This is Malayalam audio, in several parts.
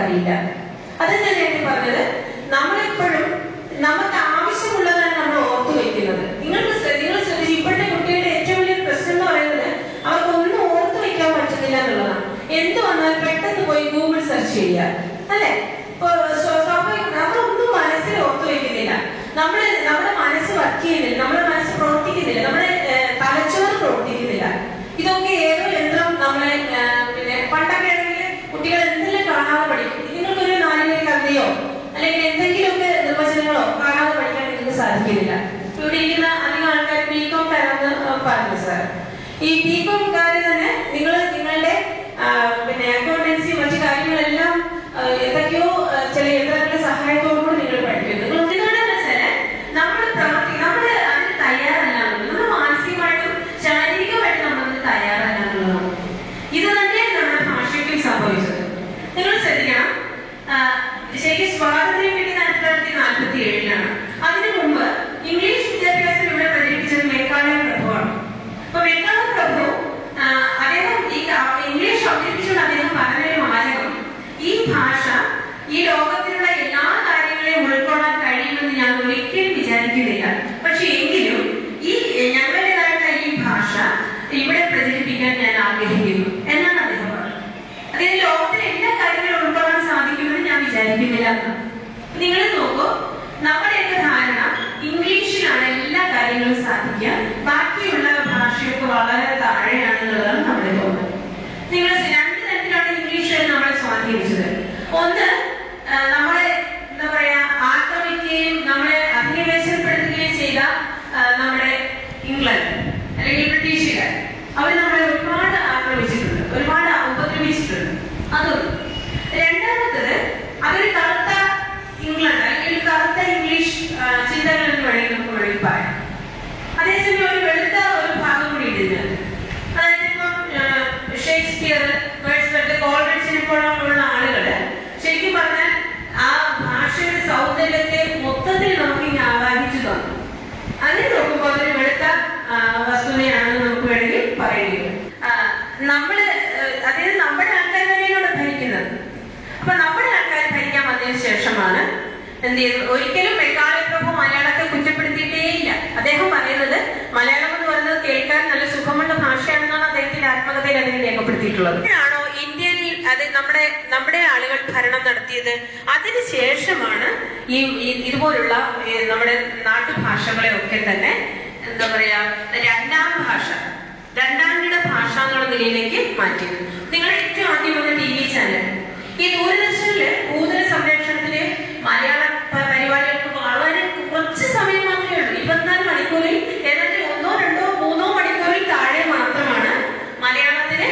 അവർക്കറിയില്ല. അതെന്താ നേരത്തെ പറഞ്ഞത്, നമ്മളെപ്പോഴും നമുക്ക് ആവശ്യമുള്ളതാണ് നമ്മൾ ഓർത്തു വെക്കുന്നത്. നിങ്ങൾ ശ്രദ്ധിച്ചു, ഇപ്പോഴത്തെ കുട്ടികളുടെ ഏറ്റവും വലിയ പ്രശ്നം എന്ന് പറയുന്നത് അവർക്കൊന്നും ഓർത്തു വെക്കാൻ പറ്റുന്നില്ല എന്നുള്ളതാണ്. എന്ത് വന്നാൽ പെട്ടെന്ന് പോയി ഗൂഗിൾ സെർച്ച് ചെയ്യുക, അല്ലെ? നമ്മളൊന്നും മനസ്സിൽ ഓർത്തു വെക്കുന്നില്ല. നമ്മുടെ മനസ്സ് വർക്ക് ചെയ്യുന്നില്ല, നമ്മുടെ മനസ്സ് പ്രവർത്തിക്കുന്നില്ല, നമ്മുടെ തലച്ചോറ് പ്രവർത്തിക്കുന്നില്ല. ഇതൊക്കെ ഏതോ യന്ത്രം നമ്മളെ പിന്നെ പണ്ടൊക്കെ ആണെങ്കിൽ കുട്ടികൾ എന്തെല്ലാം കാണാതെ പഠിക്കും. നിങ്ങൾക്കൊരു നാലുപേര് കവിതയോ അല്ലെങ്കിൽ എന്തെങ്കിലുമൊക്കെ നിർവചനങ്ങളോ കാണാതെ പഠിക്കാൻ നിങ്ങൾക്ക് സാധിക്കുന്നില്ല. ഇവിടെ ഇരിക്കുന്ന അധികം ആൾക്കാർ ബികോം തരാമെന്ന് പറഞ്ഞു സാർ. ഈ ബികോംകാര് തന്നെ നിങ്ങളുടെ പിന്നെ അക്കൗണ്ടൻസി മറ്റു കാര്യങ്ങളെല്ലാം എന്തൊക്കെയോ ചില യന്ത്രങ്ങളുടെ സഹായത്തോടുകൂടി നിങ്ങൾ പഠിക്കുന്നു. നിങ്ങൾ എന്തുകൊണ്ടാണെന്ന് വെച്ചാൽ നമ്മൾ അതിന് തയ്യാറല്ല, നമ്മൾ മാനസികമായിട്ടും ശാരീരികമായിട്ടും നമ്മളതിന് തയ്യാറല്ല എന്നുള്ളതാണ്. ഇത് തന്നെയാണ് നമ്മുടെ ഭാഷയ്ക്കും സംഭവിച്ചത്. നിങ്ങൾ ശ്രദ്ധിക്കണം, ശരിക്കും സ്വാതന്ത്ര്യം കിട്ടിയത് 1947 അതിനു മുമ്പ് ഇംഗ്ലീഷ് വിദ്യാഭ്യാസം ഇവിടെ പ്രചരിപ്പിച്ചത് മെക്കാളെ പ്രഭുവാണ്. അപ്പൊ മെക്കാളെ പ്രഭു അദ്ദേഹം ഇംഗ്ലീഷ് അവതരിപ്പിച്ചുകൊണ്ട് അദ്ദേഹം പറഞ്ഞൊരു വാചകം, ഈ ഭാഷ ഈ ലോകത്തിലുള്ള എല്ലാ കാര്യങ്ങളെയും ഉൾക്കൊള്ളാൻ കഴിയുമെന്ന് ഞാൻ ഒരിക്കലും വിചാരിക്കുന്നില്ല. പക്ഷെ എങ്കിലും ഈ ഞങ്ങളുടേതായിട്ടുള്ള ഈ ഭാഷ ഇവിടെ പ്രചരിപ്പിക്കാൻ ഞാൻ ആഗ്രഹിക്കുന്നു എന്നാണ് അദ്ദേഹം പറഞ്ഞത്. അതായത് ലോകത്തിലെ എല്ലാ കാര്യങ്ങളും ഉൾക്കൊള്ളാൻ സാധിക്കുമെന്ന് ഞാൻ വിചാരിക്കുന്നില്ല എന്നാണ്. നിങ്ങൾ നോക്കൂ, നമ്മുടെയൊക്കെ ധാരണ ഇംഗ്ലീഷിലാണ് എല്ലാ കാര്യങ്ങളും സാധിക്കുക, ബാക്കിയുള്ള ഭാഷയൊക്കെ വളരെ താഴെയാണെന്നുള്ളതാണ് നമ്മുടെ തോന്നൽ. നിങ്ങൾ രണ്ട് തരത്തിലാണ് ഇംഗ്ലീഷ് നമ്മളെ സ്വാധീനിച്ചത്. ഒന്ന്, നമ്മളെ എന്താ പറയാ ആക്രമിക്കുകയും നമ്മളെ അധിനിവേശപ്പെടുത്തുകയും ചെയ്ത നമ്മുടെ ഇംഗ്ലണ്ട് അല്ലെങ്കിൽ ബ്രിട്ടീഷുകാർ, അവർ നമ്മളെ ഒരുപാട് ആക്രമിച്ചിട്ടുണ്ട്, ഒരുപാട് ഉപദ്രവിച്ചിട്ടുണ്ട്. അതൊന്നും. രണ്ടാമത്തത്, അതൊരു കറുത്ത ഇംഗ്ലണ്ട് അല്ലെങ്കിൽ കറുത്ത ഇംഗ്ലീഷ് ചിന്തകൾ എന്ന് വേണമെങ്കിൽ നമുക്ക് വേണമെങ്കിൽ പറയാം. അതേസമയം ഒരു വെളുത്ത ഒരു ഭാഗം കൂടി ഇടുന്നത്, അതായത് ഇപ്പം ഷേക്സ്പിയർ, കോൾറിഡ്ജിനെ പോലുള്ള ആളുകള് ശരിക്കും പറഞ്ഞാൽ ആ ഭാഷയുടെ സൗന്ദര്യത്തെ മൊത്തത്തിൽ നമുക്ക് ഇങ്ങനെ ആവാഹിച്ചു തന്നു. അതിന് നോക്കുമ്പോൾ അതൊരു വെളുത്ത വസ്തുതയാണെന്ന് നമുക്ക് വേണമെങ്കിൽ പറയുന്നത്. അതായത് നമ്മുടെ ആൾക്കാർ തന്നെയാണ് ഭരിക്കുന്നത്. അപ്പൊ നമ്മുടെ ആൾക്കാർ ഭരിക്കാൻ വന്നതിന് ശേഷമാണ് എന്ത് ചെയ്തു, ഒരിക്കലും മെക്കാളെ പ്രഭു മലയാളത്തെ കുറ്റപ്പെടുത്തിയിട്ടേ ഇല്ല. അദ്ദേഹം പറയുന്നത് മലയാളം എന്ന് പറയുന്നത് കേൾക്കാൻ നല്ല സുഖമുള്ള ഭാഷയാണെന്നാണ് അദ്ദേഹത്തിന്റെ ആത്മകഥയിൽ അതിനെ രേഖപ്പെടുത്തിയിട്ടുള്ളത്. ആണോ ഇന്ത്യയിൽ അത് നമ്മുടെ ആളുകൾ ഭരണം നടത്തിയത്? അതിനുശേഷമാണ് ഇതുപോലുള്ള നമ്മുടെ നാട്ടുഭാഷകളെ ഒക്കെ തന്നെ എന്താ പറയാ രണ്ടാംകിട ഭാഷ എന്നുള്ള നിലയിലേക്ക് മാറ്റിയത്. നിങ്ങൾ ഏറ്റവും ആദ്യം വന്ന TV ചാനൽ, ഈ ദൂരദർശനില് ഭൂതല സംരക്ഷണത്തില് മലയാള പരിപാടികൾക്ക് വളരെ കുറച്ച് സമയം മാത്രമേ ഉള്ളൂ. 24 മണിക്കൂറിൽ ഏതാണ്ട് 1, 2, 3 മണിക്കൂറിൽ താഴെ മാത്രമാണ് മലയാളത്തിന്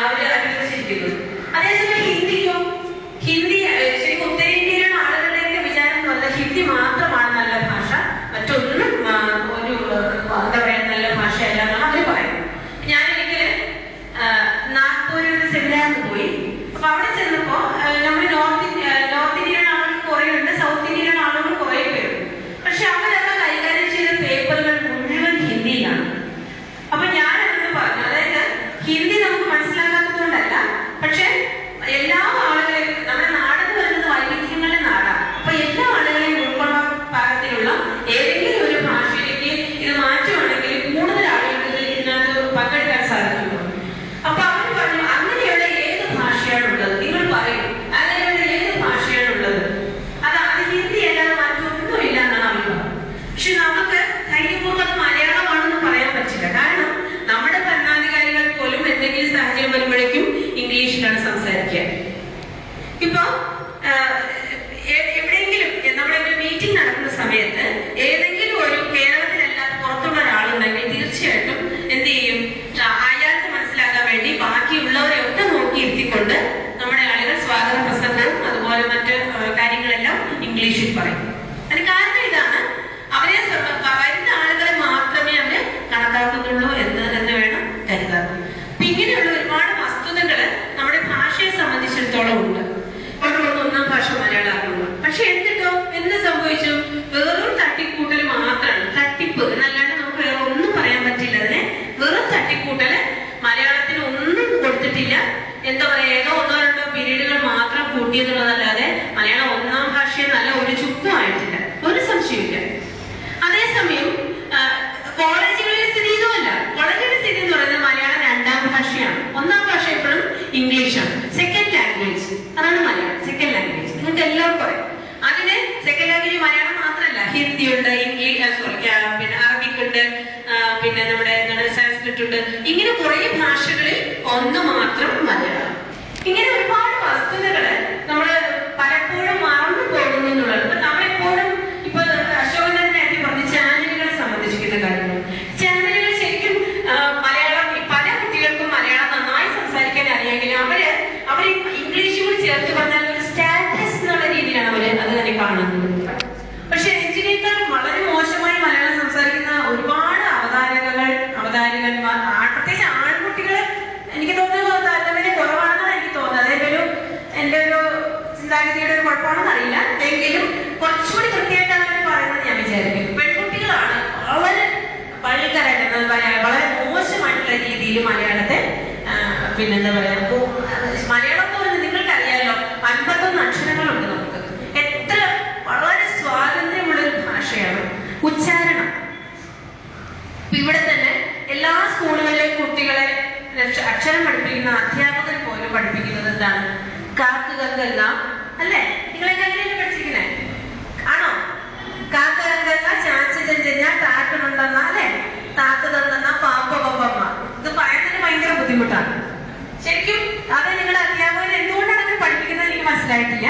അവർ അനുവദിച്ചിരിക്കുന്നത്. അതേസമയം ഹിന്ദി ശരിക്കും ഉത്തരേന്ത്യയിലുള്ള ആളുകളുടെയൊക്കെ വിചാരം നല്ല ഹിന്ദി മാത്രമാണ് നല്ല ഭാഷ, മറ്റൊന്നും ഒരു എന്താ പറയാ നല്ല ഭാഷയല്ല എന്നാണ് അവർ പറയുന്നത്. ഞാനൊരിക്കല് നാഗ്പൂരിൽ സെമിനാറിന് പോയി. അപ്പൊ അവിടെ ചെന്നപ്പോ നമ്മൾ നോർത്ത് ഇന്ത്യയിലുള്ള ആളുകൾ കുറെ ഉണ്ട്, സൗത്ത് ഇന്ത്യയിലുള്ള ആളുകൾ കുറെ പേരുണ്ട്. പക്ഷെ അവരൊക്കെ കൈകാര്യം ചെയ്ത പേപ്പറുകൾ മുഴുവൻ ഹിന്ദിയിലാണ്. അപ്പൊ ഞാൻ അവരോട് പറഞ്ഞു, അതായത് ഹിന്ദി നമുക്ക് മനസ്സിലാക്കാത്തതുകൊണ്ടല്ല, പക്ഷെ എല്ലാ ആളുകളെയും, നമ്മുടെ നാടെന്ന് പറയുന്നത് വൈവിധ്യങ്ങളുടെ നാടാണ്. അപ്പൊ എല്ലാ ആളുകളെയും ഉൾക്കൊള്ളാൻ പാകത്തിലുള്ള ഏതെങ്കിലും ഒരു ഭാഷയിലേക്ക് ഇത് മാറ്റുവാണെങ്കിൽ കൂടുതൽ ആളുകൾക്ക് ഇതിനകത്ത് പങ്കെടുക്കാൻ സാധിക്കുള്ളൂ. അപ്പൊ അവർ പറഞ്ഞു, അങ്ങനെയുള്ള ഏത് ഭാഷയാണുള്ളത് നിങ്ങൾ പറയും, അങ്ങനെയുള്ള ഏത് ഭാഷയാണുള്ളത്? അത് ഹിന്ദി അല്ലാതെ മറ്റൊന്നും ഇല്ല എന്നാണ് അവർ പറഞ്ഞത്. പക്ഷെ നമുക്ക് ധൈര്യപൂർവ്വം മലയാളമാണെന്ന് പറയാൻ പറ്റില്ല. കാരണം നമ്മുടെ ഭരണാധികാരികൾ പോലും എന്തെങ്കിലും സാഹചര്യം വരുമ്പോഴേക്കും ഇംഗ്ലീഷിലാണ് സംസാരിക്കുക. ഇപ്പൊ എവിടെയെങ്കിലും നമ്മളൊരു മീറ്റിംഗ് നടക്കുന്ന സമയത്ത് ഏതെങ്കിലും ഒരു കേരളത്തിലല്ലാതെ പുറത്തുള്ള ഒരാളുണ്ടെങ്കിൽ തീർച്ചയായിട്ടും എന്ത് ചെയ്യും, അയാൾക്ക് മനസ്സിലാക്കാൻ വേണ്ടി ബാക്കിയുള്ളവരെ ഒക്കെ നോക്കിയിരുത്തിക്കൊണ്ട് നമ്മുടെ ആളുകൾ സ്വാഗത പ്രസംഗവും അതുപോലെ മറ്റ് കാര്യങ്ങളെല്ലാം ഇംഗ്ലീഷിൽ പറയും. അതിന് കാരണം ഇതാണ്, അവരെ വരുന്ന ആളുകളെ മാത്രമേ അവര് കണക്കാക്കുന്നുള്ളൂ എന്ന് വേണം കരുതാൻ. അപ്പൊ ഇങ്ങനെയുള്ള ഒരുപാട് വസ്തുതകള് നമ്മുടെ ഭാഷയെ സംബന്ധിച്ചിടത്തോളം ഉണ്ട്. ഒന്നാം ഭാഷ മലയാളമാകുള്ളൂ. പക്ഷെ എന്നിട്ടോ എന്ത് സംഭവിച്ചു? വെറും തട്ടിക്കൂട്ടൽ മാത്രമാണ്. തട്ടിപ്പ് എന്നല്ലാണ്ട് നമുക്ക് വേറെ ഒന്നും പറയാൻ പറ്റില്ല. അതിനെ വെറും തട്ടിക്കൂട്ടല്, മലയാളത്തിന് ഒന്നും കൊടുത്തിട്ടില്ല. എന്താ പറയാ, ഏതോ 1, 2 പീരീഡുകൾ മാത്രം കൂട്ടി കൂട്ടിയെന്നുള്ളതല്ലാതെ മലയാളം ഒന്നാം ഭാഷയെ നല്ല ഒരു ചുക്കുമായിട്ടില്ല, ഒരു സംശയമില്ല. അതേസമയം കോളേജുകളിലെ സ്ഥിതി ഇതുമല്ല. കോളേജുകളുടെ സ്ഥിതി എന്ന് പറയുന്നത് മലയാളം രണ്ടാം ഭാഷയാണ്, ഒന്നാം ഭാഷ എപ്പോഴും ഇംഗ്ലീഷാണ്. സെക്കൻഡ് ലാംഗ്വേജ് അതാണ് മലയാളം, സെക്കൻഡ് ലാംഗ്വേജ്. നിങ്ങൾക്ക് എല്ലാവർക്കും പറയാം. അതിന് സെക്കൻഡ് ലാംഗ്വേജ് മലയാളം മാത്രമല്ല, ഹിന്ദി ഉണ്ട്, പിന്നെ അറബിക് ഉണ്ട്, പിന്നെ നമ്മുടെ എന്താണ് സാൻസ്ക്രിറ്റ് ഉണ്ട്. ഇങ്ങനെ കുറെ ഭാഷകളിൽ ഒന്ന് മാത്രം മലയാളം. ഇങ്ങനെ ഒരുപാട് വസ്തുതകള് നമ്മള് പലപ്പോഴും മറന്നു പോകുന്നു എന്നുള്ളത്. ഇപ്പൊ നമ്മളെപ്പോഴും ഇപ്പൊ അശോകനെ നേരത്തെ പറഞ്ഞ ചാനലുകളെ സംബന്ധിച്ചിരിക്കുന്ന കാര്യങ്ങൾ, ചാനലുകൾ ശരിക്കും മലയാളം പല കുട്ടികൾക്കും മലയാളം നന്നായി സംസാരിക്കാൻ അറിയാമെങ്കിലും അവര് ഇംഗ്ലീഷ് കൂടി ചേർത്ത് പറഞ്ഞാൽ ഒരു സ്റ്റാറ്റസ് എന്നുള്ള രീതിയിലാണ് അവര് അത് തന്നെ കാണുന്നത്. പക്ഷെ രഞ്ജിനിയേക്കാൾ വളരെ മോശമായി മലയാളം സംസാരിക്കുന്ന ഒരുപാട് അവതാരകന്മാർ, പ്രത്യേകിച്ച് ആൺകുട്ടികള് എനിക്ക് തോന്നുന്നു താരതമ്യം കുറവാണെന്നാണ് എനിക്ക് തോന്നുന്നത്. എന്റെ ഒരു ചിന്താഗതിയുടെ ഒരു കുഴപ്പമാണെന്ന് അറിയില്ല, എങ്കിലും കുറച്ചുകൂടി കൃത്യമായിട്ടാണ് അവർ പറയുന്നത് ഞാൻ വിചാരിക്കും. പെൺകുട്ടികളാണ് വളരെ വൾഗറായിട്ട് വളരെ മോശമായിട്ടുള്ള രീതിയിൽ മലയാളത്തെ പിന്നെന്താ പറയാ, മലയാളം എന്ന് പറയുന്നത് നിങ്ങൾക്കറിയാമല്ലോ 51 അക്ഷരങ്ങളുണ്ട് നമുക്ക്. എത്ര വളരെ സ്വാതന്ത്ര്യമുള്ളൊരു ഭാഷയാണ്. ഉച്ചാരണം ഇവിടെ തന്നെ എല്ലാ സ്കൂളുകളിലെ കുട്ടികളെ അക്ഷരം പഠിപ്പിക്കുന്ന അധ്യാപകർ പോലും പഠിപ്പിക്കുന്നത് എന്താണ്? കാക്ക് കങ്കല്ല അല്ലേ? നിങ്ങളൊക്കെ അങ്ങനെയല്ലേ പഠിച്ചിരിക്കണേ? ആണോ? കാക്ക കങ്കല്ല, ചാൻസ് ചെഞ്ച, കാക്കണുണ്ടെന്ന അല്ലെ, താത്ത തന്നെന്ന, പാപ്പ പപ്പമ്മ. ഇത് പറയുന്നതിന് ഭയങ്കര ബുദ്ധിമുട്ടാണ് ശരിക്കും. അത് നിങ്ങളുടെ അധ്യാപകർ എന്തുകൊണ്ടാണ് അങ്ങനെ പഠിപ്പിക്കുന്നത് എനിക്ക് മനസ്സിലായിട്ടില്ല.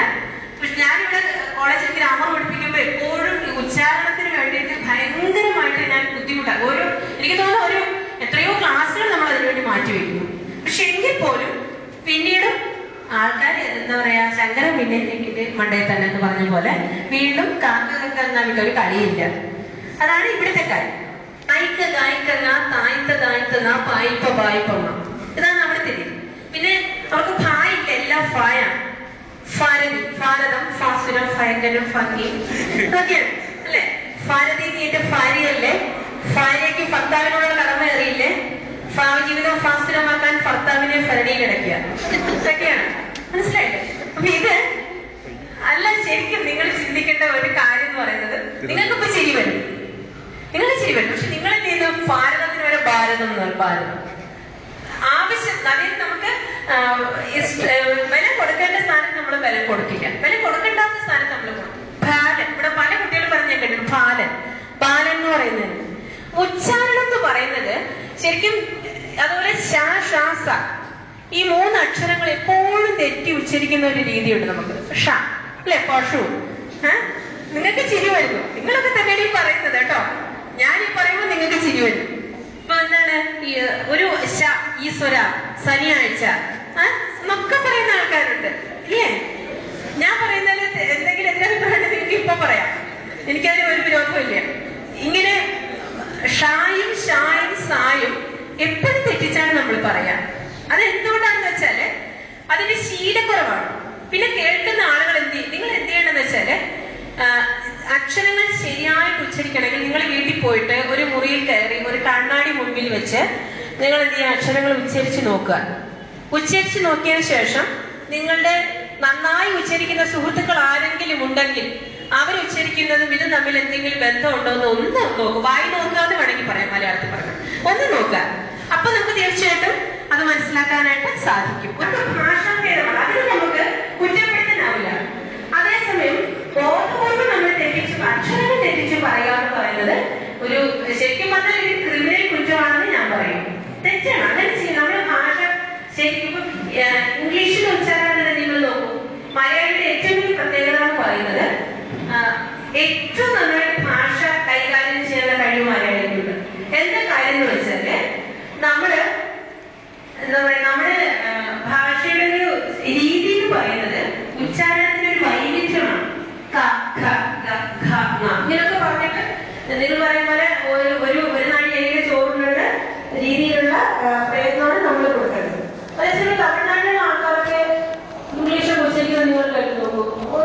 പക്ഷെ ഞാനിവിടെ കോളേജിൽ ഗ്രാമർ പഠിപ്പിക്കുമ്പോൾ എപ്പോഴും ഉച്ചാരണത്തിന് വേണ്ടിയിട്ട് ഭയങ്കരമായിട്ട് ഞാൻ ബുദ്ധിമുട്ടാണ്. എനിക്ക് തോന്നുന്നു എത്രയോ ക്ലാസ്സുകൾ നമ്മൾ അതിനുവേണ്ടി മാറ്റിവെക്കുന്നു. പക്ഷെ എങ്കിൽ പോലും പിന്നീട് ആൾക്കാർ എന്താ പറയാ, ശങ്കരൻ പിന്നെ മണ്ടയിൽ തന്നെ എന്ന് പറഞ്ഞ പോലെ വീണ്ടും കാക്ക എന്ന വിട്ടൊരു കളിയില്ല. അതാണ് ഇവിടുത്തെ കാര്യം. തായ്ക്ക തായ്ക്കങ്ങ, തായ്ത്ത തായ്ത്തങ്ങ, പായ്പ പായ്പമ്മ, ഇതാണ് നമ്മുടെ തിരി. പിന്നെ അവർക്ക് ഭായില്ല, എല്ലാം ഫായാണ്. ഭാരതി, ഭാരതം, ഫാസുരം, ഭയങ്കരം, ഭംഗിയും ഇതൊക്കെയാണ് അല്ലെ? ഭാരതി നീന്റെ ഭാര്യയല്ലേ, ഭാര്യയ്ക്ക് ഭർത്താവിനോട് കടമേറിയില്ലേ, ജീവിതം ഫാസുരമാക്കാൻ ഭർത്താവിനെ ഭരണിയിലടക്കുക, ഇതൊക്കെയാണ്. മനസ്സിലായില്ലേ? അപ്പൊ ഇത് അല്ല ശരിക്കും നിങ്ങൾ ചിന്തിക്കേണ്ട ഒരു കാര്യം എന്ന് പറയുന്നത്, നിങ്ങൾക്കിപ്പോ ചിരി വരും, നിങ്ങൾക്ക് ചിരി വരും. പക്ഷെ നിങ്ങൾ എന്ത് ചെയ്തു? ഭാരതത്തിന് വരെ ഭാരതം എന്ന് പറയും. ഭാരതം ആവശ്യം, അതായത് നമുക്ക് വില കൊടുക്കേണ്ട സ്ഥാനത്ത് നമ്മൾ വില കൊടുക്കില്ല, വില കൊടുക്കേണ്ടാത്ത സ്ഥാനത്ത് നമ്മൾ കൊടുക്കും. ബാലൻ, ഇവിടെ പല കുട്ടികൾ പറഞ്ഞാൽ കേട്ടിട്ടുണ്ട് ബാലൻ. ബാലൻ എന്ന് പറയുന്നത് ഉച്ചാരണം എന്ന് പറയുന്നത് ശരിക്കും അതുപോലെ ശ, ഈ 3 അക്ഷരങ്ങൾ എപ്പോഴും തെറ്റി ഉച്ചരിക്കുന്ന ഒരു രീതിയുണ്ട് നമുക്ക്. ഷ അല്ലെ, പശു. നിങ്ങൾക്ക് ചിരി വരുന്നു, നിങ്ങളൊക്കെ തന്നെ പറയുന്നത് കേട്ടോ. ഞാൻ ഈ പറയുമ്പോൾ നിങ്ങൾക്ക് ചിരി വരും. ഇപ്പൊ എന്താണ് ഒരു ഈശ്വര, ശനിയാഴ്ച എന്നൊക്കെ പറയുന്ന ആൾക്കാരുണ്ട് ഇല്ലേ? ഞാൻ പറയുന്നതിൽ എന്തെങ്കിലും എതിരഭിപ്രായം നിങ്ങൾക്ക് ഇപ്പൊ പറയാം, എനിക്കതിന് ഒരു വിരോധവും ഇല്ല. ഇങ്ങനെ ഷായും ഷായും സായും എപ്പോഴും തെറ്റിച്ചാണ് നമ്മൾ പറയാം. അത് എന്തുകൊണ്ടാണെന്ന് വെച്ചാല് അതിന്റെ ശീലക്കുറവാണ്. പിന്നെ കേൾക്കുന്ന ആളുകൾ നിങ്ങൾ എന്ത് ചെയ്യണമെന്ന് വെച്ചാല്, അക്ഷരങ്ങൾ ശരിയായിട്ട് ഉച്ചരിക്കണമെങ്കിൽ നിങ്ങൾ വീട്ടിൽ പോയിട്ട് ഒരു മുറിയിൽ കയറി ഒരു കണ്ണാടി മുൻപിൽ വെച്ച് നിങ്ങൾ എന്ത് ചെയ്യുക, അക്ഷരങ്ങൾ ഉച്ചരിച്ച് നോക്കുക. ഉച്ചരിച്ച് നോക്കിയതിനു ശേഷം നിങ്ങളുടെ നന്നായി ഉച്ചരിക്കുന്ന സുഹൃത്തുക്കൾ ആരെങ്കിലും ഉണ്ടെങ്കിൽ അവർ ഉച്ചരിക്കുന്നതും ഇതും തമ്മിൽ എന്തെങ്കിലും ബന്ധമുണ്ടോ എന്ന് ഒന്ന് നോക്കുക. വായി നോക്കാതെ വേണമെങ്കിൽ പറയാം, മലയാളത്തിൽ പറയാം, ഒന്ന് നോക്കുക. അപ്പൊ നമുക്ക് തീർച്ചയായിട്ടും അത് മനസ്സിലാക്കാനായിട്ട് സാധിക്കും. ഒരു ഭാഷാഭേദമാണ്, അതിന് നമുക്ക് കുറ്റപ്പെടുത്താനാവില്ല. അതേസമയം ബോധപൂർവ്വം നമ്മൾ തെറ്റിച്ചു, അക്ഷരങ്ങൾ തെറ്റിച്ചു പറയുക എന്ന് പറയുന്നത് ഒരു ശരിക്കും പറഞ്ഞാൽ ഒരു ക്രിമിനൽ കുറ്റമാണെന്ന് ഞാൻ പറയും. തെറ്റാണ് അങ്ങനെ ചെയ്യും. നമ്മുടെ ഭാഷ ശരിക്കും ഇംഗ്ലീഷിൽ ഉച്ചാരണം നിങ്ങൾ നോക്കൂ. മലയാളിയുടെ ഏറ്റവും വലിയ പ്രത്യേകത എന്ന് പറയുന്നത് ഏറ്റവും നന്നായിട്ട് ഭാഷ കൈകാര്യം ചെയ്യാനുള്ള കഴിവ് മലയാളിക്കുണ്ട്. എന്താ കാര്യം എന്ന് വെച്ചാല് നമ്മള് എന്താ പറയാ, നമ്മുടെ ഭാഷയുടെ ഒരു രീതി എന്ന് പറയുന്നത് ഉച്ചാരണത്തിന്റെ ഒരു വൈവിധ്യമാണ്. ഇങ്ങനൊക്കെ പറഞ്ഞിട്ട് നിങ്ങൾ പറയും പോലെ ഒരു നാഴി ഏക ചോറിനുള്ള രീതിയിലുള്ള പ്രയത്നമാണ് നമ്മൾ കൊടുക്കേണ്ടത്. അതേസമയം തമിഴ്നാട്ടിലെ ആൾക്കാർക്ക് ഇംഗ്ലീഷ് ഉച്ചരിക്കുന്നത് നിങ്ങൾ കേട്ടു നോക്കൂ,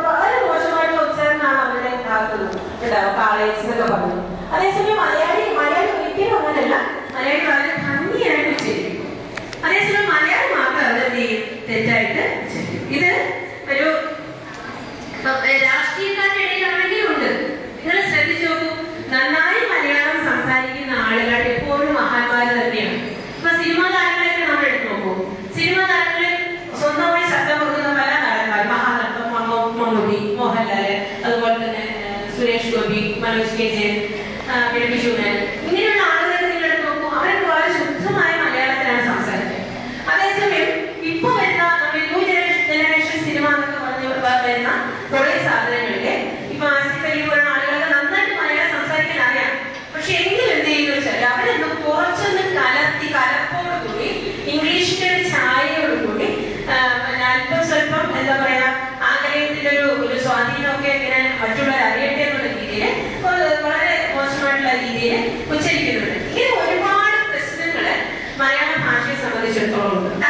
വളരെ മോശമായിട്ടുള്ള ഉച്ചാരണമാണ് അവരുടെ ഭാഗത്തുനിന്ന് ഉണ്ടാവും, കാളേജ് എന്നൊക്കെ പറഞ്ഞു. അതേസമയം മലയാളി ഒരിക്കലും അങ്ങനെയല്ല, മലയാളി വളരെ ഭംഗിയായിട്ട് ഉച്ചരിക്കും. അതേസമയം മലയാളം മാത്രം അവരെന്ത് ചെയ്യും, തെറ്റായിട്ട് ഉച്ചരിക്കും. ഇത് ഒരു ഗോപി, മനോജ് കെ ജയൻ, പിന്നെ ബിജുമേൻ, ഇങ്ങനെയുള്ള ആളുകളൊക്കെ നിങ്ങൾ എടുത്ത് നോക്കൂ, അവരൊക്കെ വളരെ ശുദ്ധമായ മലയാളത്തിലാണ് സംസാരിച്ചത്. അതേസമയം ഇപ്പൊ വരുന്ന നമ്മുടെ ന്യൂ ജനറേഷൻ സിനിമ എന്നൊക്കെ പറഞ്ഞ് വരുന്ന കുറെ സാധനങ്ങളില് ഇപ്പൊ ആസിഫ് അലി പോലുള്ള ആളുകളൊക്കെ നന്നായിട്ട് മലയാളം സംസാരിക്കാൻ അറിയാം. പക്ഷെ എങ്കിലും എന്ത് ചെയ്യുന്നു വെച്ചാൽ അവരൊന്ന് കുറച്ചൊന്ന് കലപ്പോടുകൂടി ഇംഗ്ലീഷിന്റെ ഒരു ഛായയോടുകൂടി അല്പം സ്വല്പം എന്താ പറയാ ആംഗലേയത്തിന്റെ ഒരു സ്വാധീനമൊക്കെ ഇങ്ങനെ മറ്റുള്ളവർ അറിയട്ടെ എന്നുള്ള രീതിയിൽ വളരെ മോശമായിട്ടുള്ള രീതിയിൽ ഉച്ചരിക്കുന്നുണ്ട്. ഇങ്ങനെ ഒരുപാട് പ്രശ്നങ്ങള് മലയാള ഭാഷയെ സംബന്ധിച്ചിടത്തോളം ഉണ്ട്.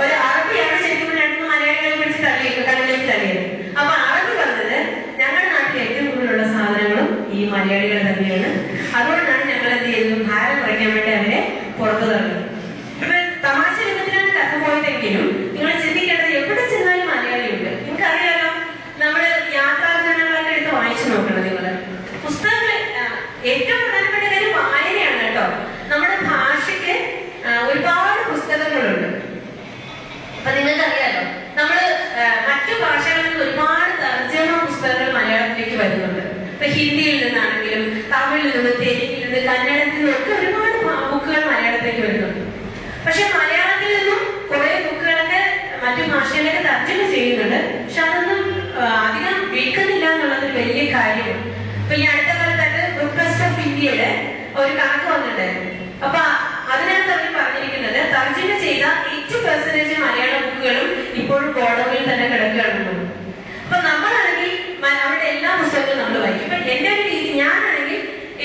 ഒരു അറബിയാണ് ശരിക്കും രണ്ടു മലയാളികളെ പിടിച്ച് കടലിലേക്ക് തള്ളിയത്. അപ്പൊ അറബി പറഞ്ഞത് ഞങ്ങളുടെ നാട്ടിൽ ഏറ്റവും കൂടുതലുള്ള സാധനങ്ങളും ഈ മലയാളികൾ തന്നെയാണ്, അതുകൊണ്ടാണ് ഞങ്ങൾ എന്ത് ചെയ്തു ഭാരം കുറയ്ക്കാൻ വേണ്ടി അവരെ പുറത്തു തള്ളി. ഇപ്പൊ തമാശ രൂപത്തിലാണ് കഥ പോയതെങ്കിലും നിങ്ങൾ ചിന്തിക്കേണ്ടത് എവിടെ ചെന്നാലും മലയാളിയുണ്ട്. നിങ്ങൾക്കറിയാലോ, നമ്മള് യാത്രാജനങ്ങളൊക്കെ എടുത്ത് വായിച്ചു നോക്കണം. നിങ്ങള് പുസ്തകങ്ങൾ ഏറ്റവും പ്രധാനപ്പെട്ട കാര്യം വായനയാണ് കേട്ടോ. നമ്മുടെ ഭാഷയ്ക്ക് ഒരുപാട് പുസ്തകങ്ങളുണ്ട്. അപ്പൊ നിങ്ങൾക്കറിയാലോ, നമ്മള് മറ്റു ഭാഷകളിൽ നിന്ന് ഒരുപാട് തർജ്ജമ പുസ്തകങ്ങൾ മലയാളത്തിലേക്ക് വരുന്നുണ്ട്. ഇപ്പൊ ഹിന്ദിയിൽ നിന്നാണെങ്കിലും തമിഴിൽ നിന്ന്, തെലുങ്കിൽ നിന്ന്, കന്നഡത്തിൽ നിന്നൊക്കെ ഒരുപാട് ബുക്കുകൾ മലയാളത്തിലേക്ക് വരുന്നുണ്ട്. പക്ഷെ മലയാളത്തിൽ നിന്നും കുറെ ബുക്കുകളൊക്കെ മറ്റു ഭാഷകളിലൊക്കെ തർജ്ജമ ചെയ്യുന്നുണ്ട്. പക്ഷെ അതൊന്നും അധികം വിൽക്കുന്നില്ല എന്നുള്ളത് വലിയ കാര്യമാണ്. ഇപ്പൊ ഈ അടുത്ത കാലത്തായിട്ട് ബുക്ക് ട്രസ്റ്റ് ഓഫ് ഇന്ത്യയുടെ ഒരു കണക്ക് വന്നിട്ടുണ്ടായിരുന്നു. അപ്പൊ അതിനകത്ത് അവർ പറഞ്ഞിരിക്കുന്നത് തർജ്ജമ ചെയ്ത 80% മലയാള ബുക്കുകളും ഇപ്പോഴും ഗോഡൌണിൽ തന്നെ കിടക്കുകയാണെന്ന്. അപ്പൊ നമ്മളാണെങ്കിൽ അവരുടെ എല്ലാ പുസ്തകങ്ങളും നമ്മൾ വായിക്കും. ഇപ്പൊ എന്റെ ഒരു രീതി, ഞാനാണെങ്കിൽ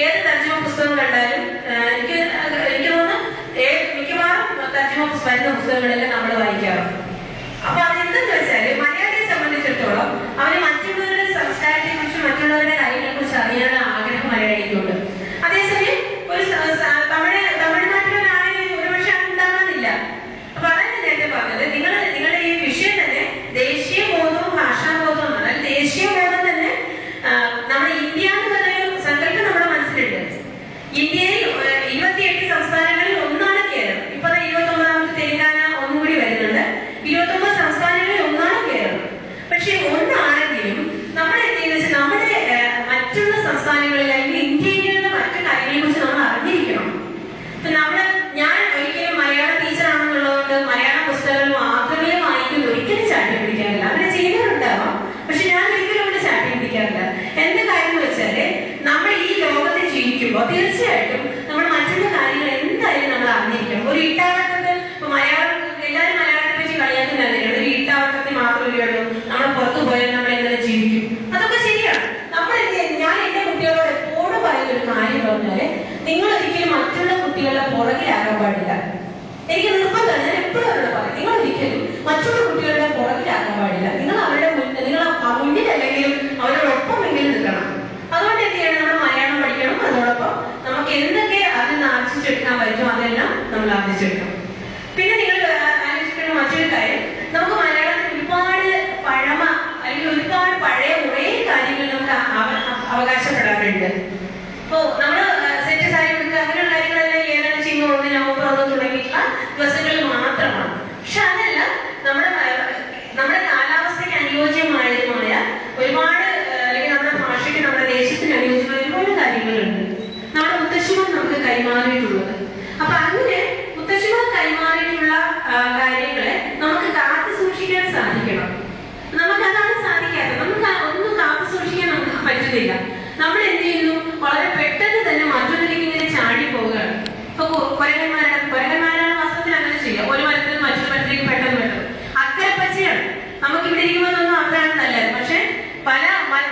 ഏത് തർജ്ജമ പുസ്തകം കണ്ടാലും എനിക്ക് തോന്നുന്നു മിക്കവാറും തർജ്ജമ വരുന്ന പുസ്തകങ്ങളെല്ലാം നമ്മൾ വായിക്കാറുണ്ട്. അപ്പൊ അതെന്തെന്ന് വെച്ചാല് മലയാളിയെ സംബന്ധിച്ചിടത്തോളം അവര് മറ്റുള്ളവരുടെ സംസ്കാരത്തെ കുറിച്ച് മറ്റുള്ളവരുടെ കാര്യങ്ങളെ കുറിച്ച് അറിയാനുള്ള ആഗ്രഹം മലയാളിക്കുണ്ട്. അതേസമയം ഒരു തമിഴ്നാട്ടിലൊരാളിന് ഒരുപക്ഷെ ഉണ്ടാകുന്നില്ല. അപ്പൊ അതാണ് നേരത്തെ പറഞ്ഞത്, നിങ്ങളുടെ ഈ വിഷയം തന്നെ ദേശീയ ബോധവും ഭാഷാബോധവും ആണ്. ദേശീയ ബോധം തന്നെ നമ്മുടെ ഇന്ത്യ എന്ന് പറയുന്ന സങ്കല്പം നമ്മുടെ മനസ്സിലുണ്ട്. ഇന്ത്യയിൽ 28 സംസ്ഥാനങ്ങളിൽ ഒന്നാണ് കേരളം. ഇപ്പൊ 29ാമത്തെ തെലങ്കാന ഒന്നുകൂടി വരുന്നുണ്ട്. 29 സംസ്ഥാനങ്ങളിൽ ഒന്നാണ് കേരളം. പക്ഷെ ഒന്നാണെങ്കിലും നമ്മൾ എന്ത് ചെയ്യുന്ന വെച്ചാൽ നമ്മുടെ മറ്റുള്ള സംസ്ഥാനങ്ങളിൽ അല്ലെങ്കിൽ ഇന്ത്യയിലുള്ള മറ്റു കാര്യങ്ങളെ കുറിച്ച് നമ്മൾ അറിഞ്ഞിരിക്കണം. ഞാൻ ഒരിക്കലും മലയാള ടീച്ചർ ആണെന്നുള്ളതുകൊണ്ട് മലയാള പുസ്തകങ്ങൾ മാത്രമേ വായിക്കുന്നു ഒരിക്കലും ചാട്ടി പിടിക്കാറില്ല. അങ്ങനെ ചെയ്യുന്നവരുണ്ടാവാം, പക്ഷെ ഞാൻ ഒരിക്കലും അവിടെ ചാട്ടി പിടിക്കാറില്ല. എന്റെ കാര്യം എന്ന് വെച്ചാല് നമ്മൾ ഈ ലോകത്ത് ജീവിക്കുമ്പോൾ തീർച്ചയായിട്ടും നമ്മൾ മറ്റുള്ള കാര്യങ്ങൾ എന്തായാലും നമ്മൾ അറിഞ്ഞിരിക്കണം. ഒരു ഇട്ടാവട്ടത്തിൽ ഇപ്പൊ എല്ലാവരും മലയാളത്തെ പറ്റി കളിയാക്കുന്നില്ല. ഒരു ഇട്ടാവട്ടത്തിൽ മാത്രമല്ലേ ഉള്ളൂ, നമ്മൾ പുറത്തു പോയാൽ നമ്മൾ എങ്ങനെ ജീവിക്കും? അതൊക്കെ ശരിയാണ്. ഞാൻ എന്റെ കുട്ടികളോട് എപ്പോഴും പറയുന്ന ഒരു കാര്യം പറഞ്ഞാല്, നിങ്ങൾ ഒരിക്കലും മറ്റുള്ള കുട്ടികളുടെ പുറകിലാകാൻ പാടില്ല. എനിക്ക് നിർബന്ധമാണ്, ഞാൻ എപ്പോഴും അവരോട് പറയും, നിങ്ങൾ ഒരിക്കലും മറ്റുള്ള കുട്ടികളുടെ പുറകിലാകാൻ പാടില്ല. നിങ്ങൾ അവരുടെ മുന്നിലല്ലെങ്കിലും അവരോടൊപ്പമെങ്കിലും നിൽക്കണം. അതുകൊണ്ട് എന്ത് ചെയ്യണം, നമ്മൾ മലയാളം പഠിക്കണം. അതോടൊപ്പം നമുക്ക് എന്തൊക്കെ അതിൽ നിന്ന് ആർജിച്ചെടുക്കാൻ പറ്റുമോ അതെല്ലാം നമ്മൾ ആർജിച്ചെടുക്കണം. പിന്നെ നിങ്ങൾ ആലോചിക്കേണ്ട മറ്റൊരു കാര്യം, നമുക്ക് മലയാളത്തിൽ ഒരുപാട് പഴമ അല്ലെങ്കിൽ ഒരുപാട് പഴയ കുറേ കാര്യങ്ങൾ നമുക്ക് അവകാശപ്പെടാറുണ്ട്. ഇപ്പോ നമ്മള് സെറ്റ് സാരി കൊടുക്കുക അങ്ങനെയുള്ള കാര്യങ്ങളെല്ലാം ഏതാണ് ചിങ്ങം 1 നവംബർ 1 തുടങ്ങിയിട്ടുള്ള ദിവസങ്ങളിൽ മാത്രമാണ്. പക്ഷെ അതല്ല, നമ്മുടെ കാലാവസ്ഥയ്ക്ക് അനുയോജ്യമായ ഒരുപാട് അല്ലെങ്കിൽ നമ്മുടെ ഭാഷയ്ക്ക് നമ്മുടെ ദേശത്തിന് അനുയോജ്യമായ ഒരുപാട് കാര്യങ്ങളുണ്ട് നമ്മുടെ മുത്തശ്ശിമാർ നമുക്ക് കൈമാറിയിട്ടുള്ളത്. അപ്പൊ അങ്ങനെ മുത്തശ്ശിമാർ കൈമാറിയിട്ടുള്ള കാര്യങ്ങളെ നമുക്ക് കാത്തു സൂക്ഷിക്കാൻ സാധിക്കണം. നമുക്കതാണ് സാധിക്കാത്തത്. നമുക്ക് ഒന്നും കാത്തു സൂക്ഷിക്കാൻ നമുക്ക് പറ്റുന്നില്ല. നമ്മൾ എന്ത് ചെയ്യുന്നു, വളരെ പെട്ടെന്ന് തന്നെ മറ്റൊന്നിലേക്ക് ഇങ്ങനെ ചാടി പോവുകയാണ്. ഇപ്പൊ കുരങ്ങന്മാരാണ് വാസ്തവത്തിൽ അങ്ങനെ ചെയ്യുക. ഒരു മരത്തിൽ മറ്റൊരു മരത്തിലേക്ക് പെട്ടെന്ന് അക്കരപ്പച്ചയാണ്. നമുക്ക് ഇവിടെ ഇരിക്കുമ്പോഴൊന്നും അതാണ് നല്ലത്. പക്ഷെ പല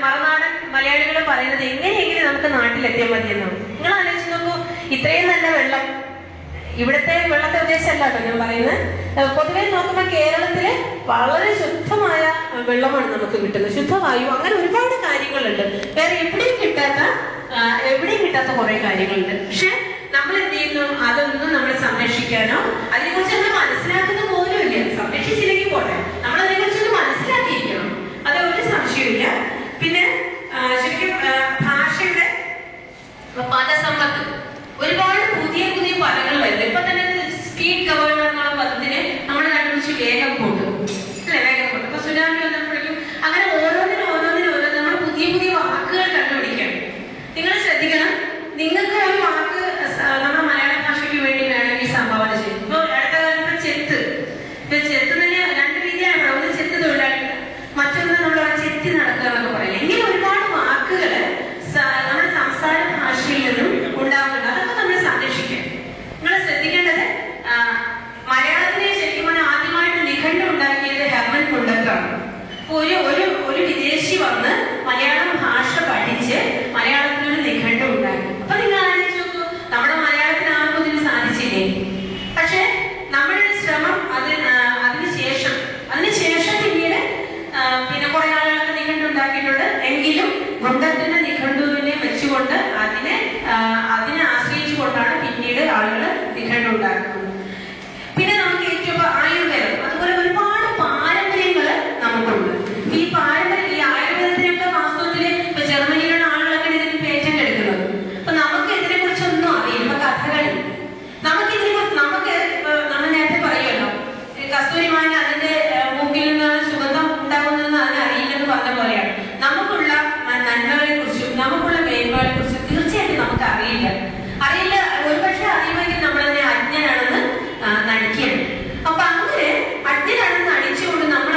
മറുനാടൻ മലയാളികൾ പറയുന്നത് എങ്ങനെയെങ്കിലും നമുക്ക് നാട്ടിലെത്തിയാൽ മതിയെന്നാണ്. നിങ്ങൾ ആലോചിച്ച് നോക്കൂ, ഇത്രയും നല്ല വെള്ളം, ഇവിടുത്തെ വെള്ളത്തെ ഉദ്ദേശമല്ല കേട്ടോ ഞാൻ പറയുന്നത്. പൊതുവെ നോക്കുമ്പോൾ കേരളത്തില് വളരെ ശുദ്ധമായ വെള്ളമാണ് നമുക്ക് കിട്ടുന്നത്, ശുദ്ധവായു, അങ്ങനെ ഒരുപാട് കാര്യങ്ങളുണ്ട്. വേറെ എവിടെയും കിട്ടാത്ത കുറെ കാര്യങ്ങളുണ്ട്. പക്ഷെ നമ്മൾ എന്ത് ചെയ്യുന്നു, അതൊന്നും നമ്മൾ സംരക്ഷിക്കാനോ അതിനെക്കുറിച്ച് നമ്മൾ മനസ്സിലാക്കുന്ന പോലും ഇല്ല. സംരക്ഷിച്ചില്ലെങ്കിൽ പോട്ടെ, നമ്മൾ അതിനെക്കുറിച്ചൊന്ന് മനസ്സിലാക്കിയിരിക്കണം, അത് ഒരു സംശയമില്ല. പിന്നെ ശരിക്കും ഭാഷയുടെ പദസമ്പത്ത്, ഒരുപാട് പുതിയ പുതിയ പദങ്ങൾ വരുന്നത്. ഇപ്പൊ തന്നെ സ്പീഡ് ഗവേണർ എന്നുള്ള പദത്തിന് നമ്മൾ കണ്ടുപിടിച്ച് വേഗം കൂട്ടും അല്ലെ, വേഗം കൂട്ടും. ഇപ്പൊ സുനാമി വന്നപ്പോഴേക്കും അങ്ങനെ ഓരോന്നിനും നമ്മൾ പുതിയ പുതിയ വാക്കുകൾ കണ്ടുപിടിക്കണം. ഒരു ഒരു ഒരു വിദേശി വന്ന് മലയാളം ഭാഷ പഠിച്ച് മലയാളത്തിനൊരു നിഘണ്ടു ഉണ്ടാക്കി. അപ്പൊ നിങ്ങൾ ആലോചിച്ച് നോക്കൂ, നമ്മുടെ മലയാളത്തിന് ആർക്കും ഇതിന് സാധിച്ചില്ലേ? പക്ഷെ നമ്മളുടെ ശ്രമം അതിനുശേഷം പിന്നീട് പിന്നെ കുറെ ആളുകളൊക്കെ നിഘണ്ടു ഉണ്ടാക്കിയിട്ടുണ്ട്. എങ്കിലും ഗുണ്ടത്തിന്റെ നിഘണ്ടുവിനെ വെച്ചുകൊണ്ട് അതിനെ ആശ്രയിച്ചുകൊണ്ടാണ് പിന്നീട് ആളുകൾ നിഘണ്ടു ഉണ്ടാക്കുന്നത്. പിന്നെ നമുക്ക് ഏറ്റവും ആയുർവേദം, അതുപോലെ ഒരുപാട് പാരമ്പര്യങ്ങൾ നമുക്കുണ്ട്. ഈ ആയുർവേദത്തിനൊക്കെ വാസ്തവത്തില് ഇപ്പൊ ജർമ്മനിയിലുള്ള ആളുകളൊക്കെ ഇതിന് പേറ്റന്റ് എടുക്കുന്നത്. അപ്പൊ നമുക്ക് ഇതിനെ കുറിച്ചൊന്നും അറിയില്ല. ഇപ്പൊ കഥകളി നമ്മൾ നേരത്തെ പറയുമല്ലോ, കസ്തൂരിമാൻ അതിന്റെ മൂക്കിൽ നിന്നാണ് സുഗന്ധം ഉണ്ടാകുന്നതെന്ന് അതിന് അറിയില്ലെന്ന് പറഞ്ഞ പോലെയാണ്. നമുക്കുള്ള നന്മകളെ കുറിച്ചും നമുക്കുള്ള മേന്മകളെ കുറിച്ചും തീർച്ചയായിട്ടും നമുക്ക് അറിയില്ല. ഒരുപക്ഷെ അറിയുമെങ്കിൽ നമ്മളതിനെ അജ്ഞനാണെന്ന് നടിക്കുകയാണ്. അപ്പൊ അങ്ങനെ അജ്ഞനാണെന്ന് നടിച്ചുകൊണ്ട് നമ്മൾ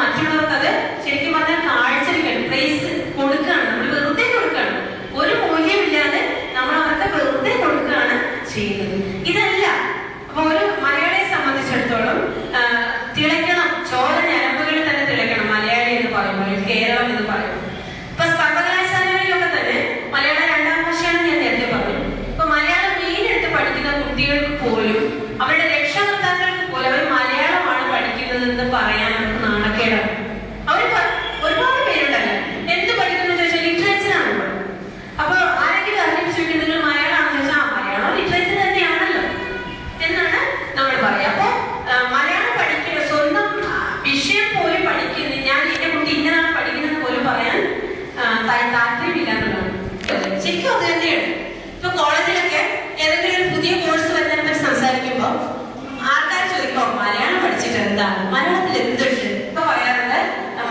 മറ്റുള്ളവർക്ക് അത് ശരിക്കും പറഞ്ഞാൽ കാഴ്ചവെക്കണം, പ്രൈസ് കൊടുക്കുകയാണ്. നമ്മൾ വെറുതെ കൊടുക്കുകയാണ്, ഒരു മൂല്യമില്ലാതെ നമ്മൾ അവർക്ക് വെറുതെ കൊടുക്കുകയാണ് ചെയ്യുന്നത്. ഇതല്ല. അപ്പൊ ഒരു മലയാളിയെ സംബന്ധിച്ചിടത്തോളം തിളയ്ക്കണം, ചോര ഞരമ്പുകളിൽ തന്നെ തിളയ്ക്കണം മലയാളി എന്ന് പറയുമ്പോൾ, കേരളം എന്ന് പറയുമ്പോൾ. ഇപ്പൊ സർവകലാശാലകളിലൊക്കെ തന്നെ മലയാളം 2ാം ഭാഷയാണെന്ന് ഞാൻ നേരത്തെ പറഞ്ഞു. ഇപ്പൊ മലയാളം മെയിനെടുത്ത് പഠിക്കുന്ന കുട്ടികൾക്ക് പോലും, അവരുടെ രക്ഷകർത്താക്കൾക്ക് പോലും അവർ മലയാളമാണ് പഠിക്കുന്നത് എന്ന് പറയാൻ അവർക്ക് നാണക്കേടാണ്. അവർ ഒരുപാട് പേരുണ്ടല്ലോ എന്ത് പഠിക്കുന്നു ചോദിച്ചാൽ ലിറ്ററേച്ചറാണ്. അപ്പൊ ആരെങ്കിലും അറിഞ്ഞിട്ട് ചോദിക്കുന്നത് നിങ്ങൾ മലയാളമാണെന്ന് ചോദിച്ചാൽ മലയാളം ലിറ്ററേച്ചർ തന്നെയാണല്ലോ എന്നാണ് നമ്മൾ പറയുക. അപ്പൊ മലയാളം പഠിക്കുക, സ്വന്തം വിഷയം പോലും പഠിക്കുന്നത്, ഞാൻ എന്റെ കുട്ടി ഇന്നതാണ് പഠിക്കുന്നത് പോലും പറയാൻ താല്പര്യമില്ല എന്നുള്ളതാണ്. ശരിക്കും അത് തന്നെയാണ്. ഇപ്പൊ കോളേജിലൊക്കെ ഏതെങ്കിലും ഒരു പുതിയ കോഴ്സ് വരുന്നതിനെ പറ്റി സംസാരിക്കുമ്പോ ആൾക്കാർ ചോദിക്കോ മലയാളം പഠിച്ചിട്ട് എന്താണ്, മലയാളത്തിൽ എന്തുണ്ട്? ഇപ്പൊ പറയാറുണ്ട്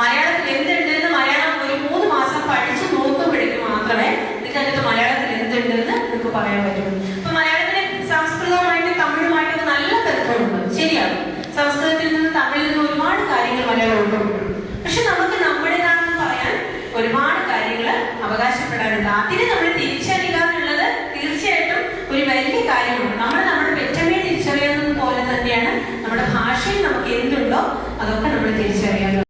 മലയാളത്തിൽ എന്തുണ്ട് എന്ന്. മലയാളം ഒരു 3 മാസം പഠിച്ചു നോക്കുമ്പോഴേക്ക് മാത്രമേ നിങ്ങൾക്ക് മലയാളത്തിൽ എന്തുണ്ടെന്ന് നിങ്ങൾക്ക് പറയാൻ പറ്റുള്ളൂ. ഇപ്പൊ മലയാളത്തിന് സംസ്കൃതവുമായിട്ട് തമിഴുമായിട്ടൊക്കെ നല്ല ബന്ധമുണ്ട്, ശരിയാണ്. സംസ്കൃതത്തിൽ നിന്ന് തമിഴിൽ നിന്ന് ഒരുപാട് കാര്യങ്ങൾ മലയാളം ഉൾക്കൊണ്ടിട്ടുണ്ട്. പക്ഷെ നമുക്ക് നമ്മുടേതാണെന്ന് പറയാൻ ഒരുപാട് കാര്യങ്ങൾ അവകാശപ്പെടാനുണ്ട്. അതിനെ നമ്മൾ തിരിച്ചറിയുക എന്നുള്ളത് തീർച്ചയായിട്ടും ഒരു വലിയ കാര്യമാണ്. നമ്മുടെ പെറ്റമ്മയെ തിരിച്ചറിയുന്നത് പോലെ തന്നെയാണ് നമ്മുടെ ഭാഷയിൽ നമുക്ക് എന്തുണ്ടോ അതൊക്കെ നമ്മൾ തിരിച്ചറിയാൻ